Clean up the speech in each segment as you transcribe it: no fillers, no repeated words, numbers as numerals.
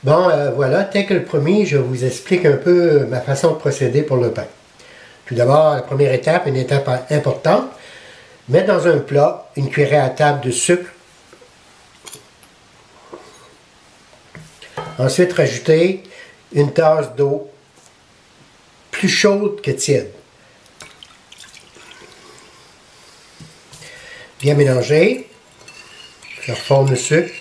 Bon, voilà, tel que le premier, je vous explique un peu ma façon de procéder pour le pain. Tout d'abord, la première étape, une étape importante, mettre dans un plat une cuillerée à table de sucre. Ensuite, rajouter une tasse d'eau plus chaude que tiède. Bien mélanger, faire fondre le sucre.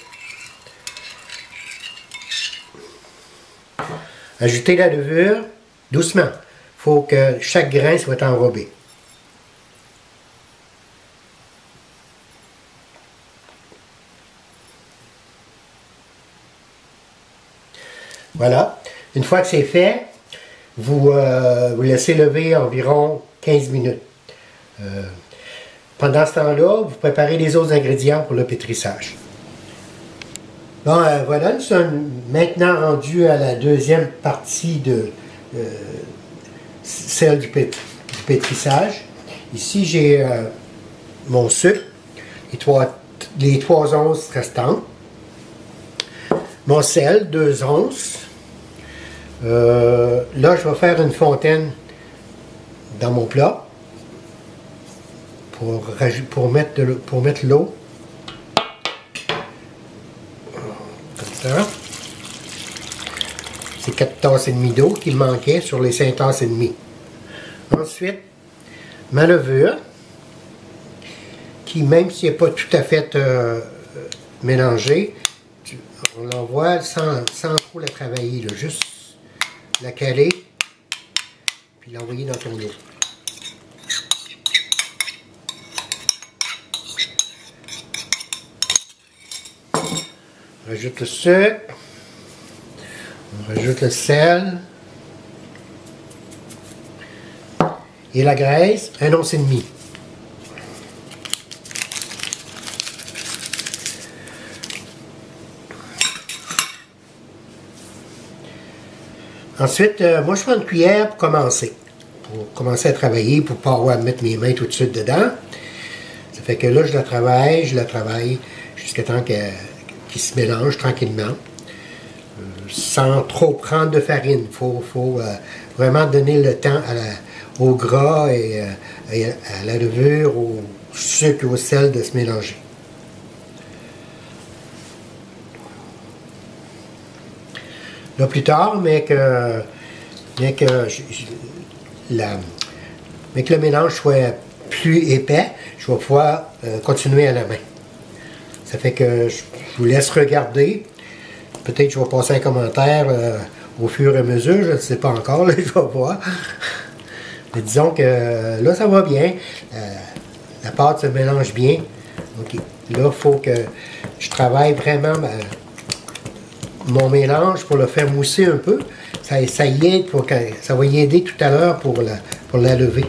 Ajouter la levure doucement. Il faut que chaque grain soit enrobé. Voilà. Une fois que c'est fait, vous laissez lever environ 15 minutes. Pendant ce temps-là, vous préparez les autres ingrédients pour le pétrissage. Bon, voilà, nous sommes maintenant rendus à la deuxième partie de celle du pétrissage. Ici, j'ai mon sucre, les 3 onces restantes, mon sel, 2 onces. Là, je vais faire une fontaine dans mon plat pour mettre l'eau. Comme ça. C'est 4 tasses et demie d'eau qu'il manquait sur les 5 tasses et demie. Ensuite, ma levure, qui même si elle n'est pas tout à fait mélangée, on l'envoie sans trop la travailler, là, juste la caler, puis l'envoyer dans ton eau. On rajoute le sucre, on rajoute le sel et la graisse, 1 once et demi. Ensuite, moi je prends une cuillère pour commencer à travailler, pour ne pas avoir à mettre mes mains tout de suite dedans. Ça fait que là, je la travaille jusqu'à temps qu'il se mélange tranquillement, sans trop prendre de farine. Il faut vraiment donner le temps au gras et à la levure, au sucre et au sel de se mélanger. Là, plus tard, mais que le mélange soit plus épais, je vais pouvoir continuer à la main. Ça fait que je vous laisse regarder. Peut-être que je vais passer un commentaire au fur et à mesure, je ne sais pas encore, là, je vais voir. Mais disons que là, ça va bien. La pâte se mélange bien. Donc, là, il faut que je travaille vraiment mon mélange pour le faire mousser un peu. Ça va y aider tout à l'heure pour la lever.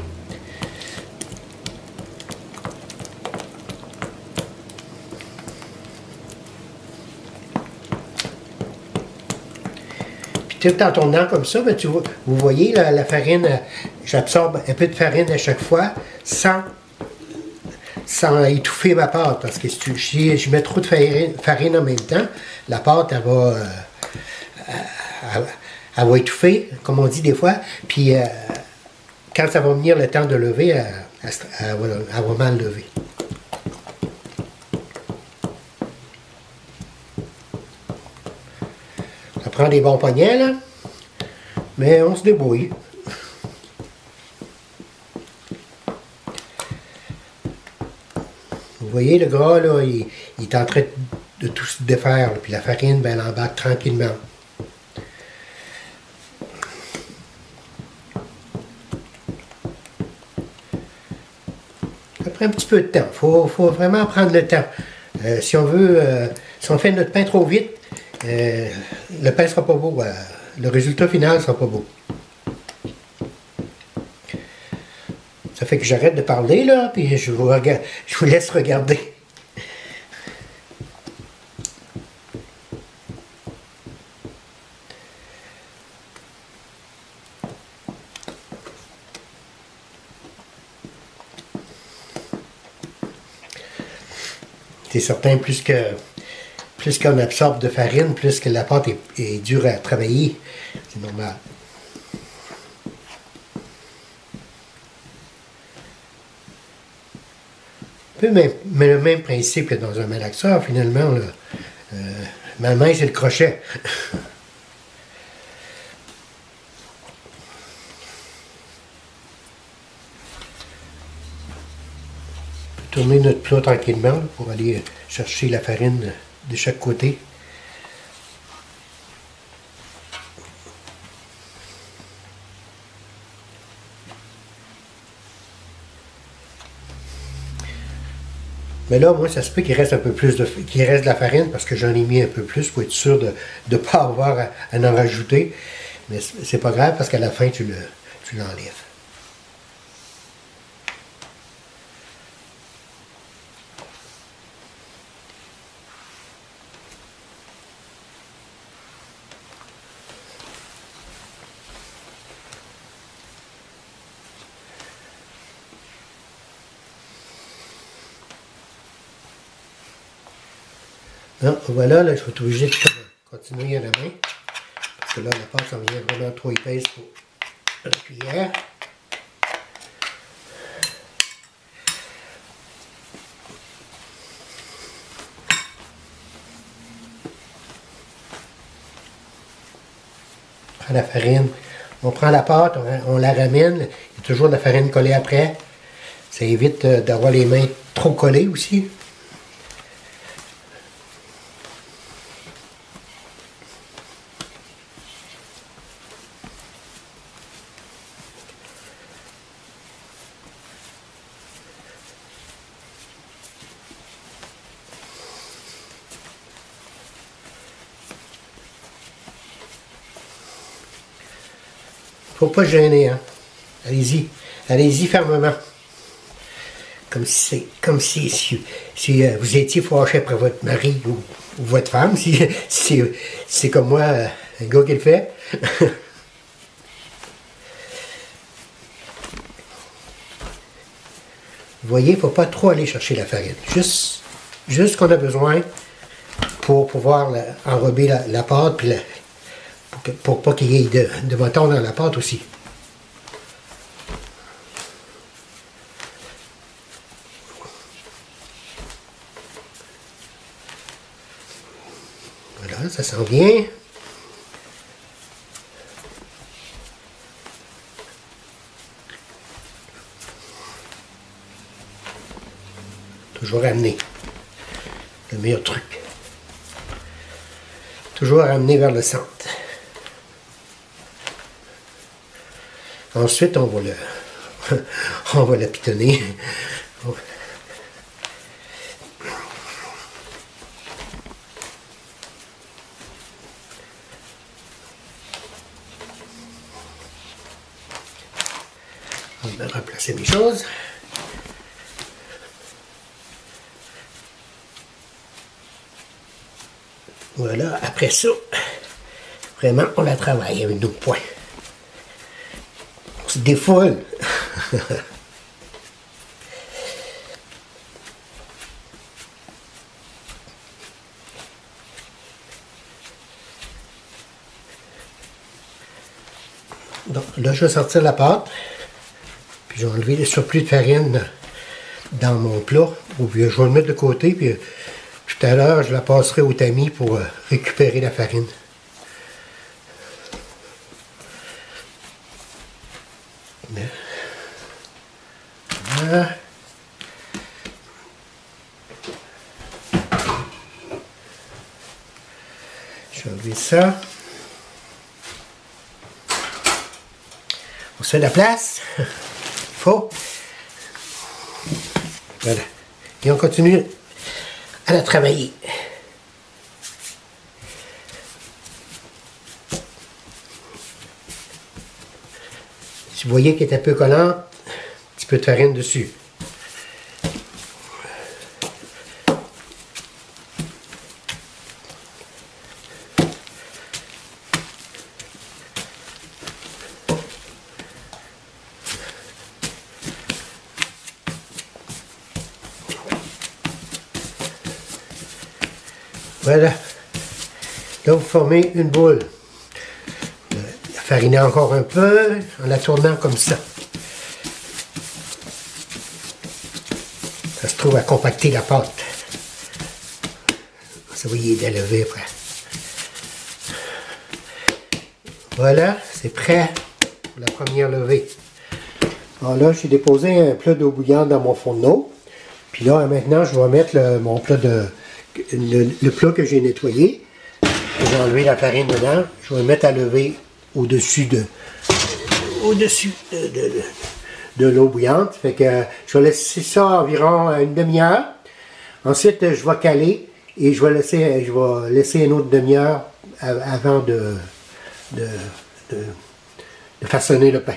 Puis tout en tournant comme ça, ben, vous voyez la farine, j'absorbe un peu de farine à chaque fois sans étouffer ma pâte, parce que si je mets trop de farine en même temps, la pâte, elle va étouffer, comme on dit des fois, puis quand ça va venir le temps de lever, elle va mal lever. Ça prend des bons poignets, là, mais on se débrouille. Vous voyez, le gras, là, il est en train de tout se défaire, là, puis la farine, ben, elle embarque tranquillement. Ça prend un petit peu de temps. Faut vraiment prendre le temps. Si on fait notre pain trop vite, le pain ne sera pas beau. Le résultat final ne sera pas beau. Ça fait que j'arrête de parler, là, puis je vous laisse regarder. C'est certain, plus plus qu'on absorbe de farine, plus que la pâte est dure à travailler. C'est normal. Mais le même principe que dans un malaxeur, finalement, là. Ma main, c'est le crochet. Tourner notre plat tranquillement là, pour aller chercher la farine de chaque côté. Mais là, moi, ça se peut qu'il reste un peu plus qu'il reste de la farine parce que j'en ai mis un peu plus pour être sûr de ne pas avoir à en rajouter. Mais c'est pas grave parce qu'à la fin, tu l'enlèves. Non, voilà, là, je vais être obligé de continuer à la main. Parce que là, la pâte, ça vient vraiment trop épaisse pour la cuillère. On prend la farine. On prend la pâte, on la ramène. Il y a toujours de la farine collée après. Ça évite d'avoir les mains trop collées aussi. Faut pas se gêner, hein. Allez-y. Allez-y fermement. Comme si vous étiez fâché après votre mari ou votre femme. Si c'est comme moi, un gars qui le fait. Vous voyez, il ne faut pas trop aller chercher la farine. Juste ce qu'on a besoin pour pouvoir enrober la pâte, puis pour pas qu'il y ait de moton dans la pâte aussi. Voilà, ça sent bien. Toujours ramener. Le meilleur truc. Toujours ramener vers le centre. Ensuite, on va la pitonner. On va remplacer mes choses. Voilà, après ça, vraiment, on la travaille avec nos poings. On se défoule. Donc là, je vais sortir la pâte. Puis je vais enlever le surplus de farine dans mon plat. Ou bien je vais le mettre de côté. Puis tout à l'heure, je la passerai au tamis pour récupérer la farine. Voilà. Je vais enlever ça. On se fait de la place. Faut. Voilà. Et on continue à la travailler. Si vous voyez qu'elle est un peu collante, un petit peu de farine dessus. Voilà. Là, vous formez une boule. La fariner encore un peu en la tournant comme ça. Ça se trouve à compacter la pâte. Ça, vous voyez, il est levé après. Voilà, c'est prêt pour la première levée. Alors là, j'ai déposé un plat d'eau bouillante dans mon fourneau. Puis là, maintenant, je vais mettre mon plat le plat que j'ai nettoyé. J'ai enlevé la farine dedans. Je vais le mettre à lever au-dessus de l'eau bouillante. Fait que je vais laisser ça environ une demi-heure. Ensuite, je vais caler et je vais laisser une autre demi-heure avant de façonner le pain.